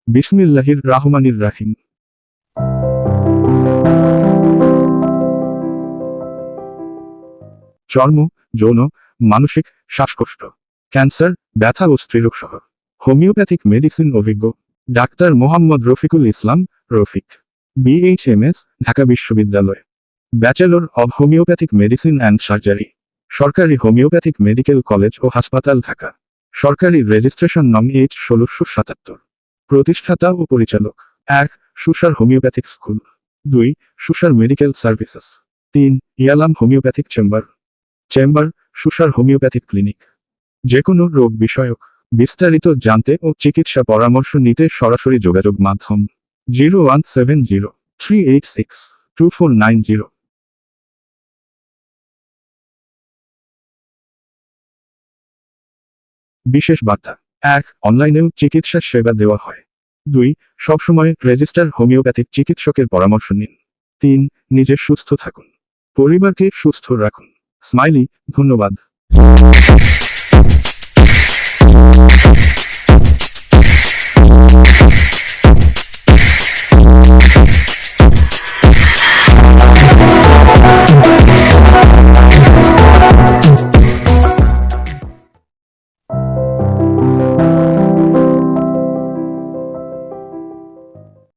বিসমিল্লাহির রাহমানির রাহিম। চর্ম, যৌন, মানসিক, শ্বাসকষ্ট, ক্যান্সার, ব্যথা ও স্ত্রীরোগ সহ হোমিওপ্যাথিক মেডিসিন অভিজ্ঞ ডাক্তার মোহাম্মদ রফিকুল ইসলাম, রফিক, BHMS, ঢাকা বিশ্ববিদ্যালয়, bachelor of homeopathic medicine and surgery, সরকারি হোমিওপ্যাথিক মেডিকেল কলেজ ও হাসপাতাল ঢাকা, সরকারি রেজিস্ট্রেশন নং H1677, প্রতিষ্ঠাতা ও পরিচালক 1. সুসার homeopathic school, 2. সুসার medical services, 3. ইয়ালাম homeopathic chamber, সুসার homeopathic clinic. যে কোনো রোগ বিষয়ক বিস্তারিত জানতে ও চিকিৎসা পরামর্শ নিতে সরাসরি যোগাযোগ মাধ্যম 0170-386-2490। বিশেষ বার্তা 1. অনলাইনেও চিকিৎসা সেবা দেওয়া হয়। 2. সবসময় রেজিস্টার হোমিওপ্যাথিক চিকিৎসকের পরামর্শ নিন। 3. নিজে সুস্থ থাকুন, পরিবারকে সুস্থ রাখুন। স্মাইলি, ধন্যবাদ।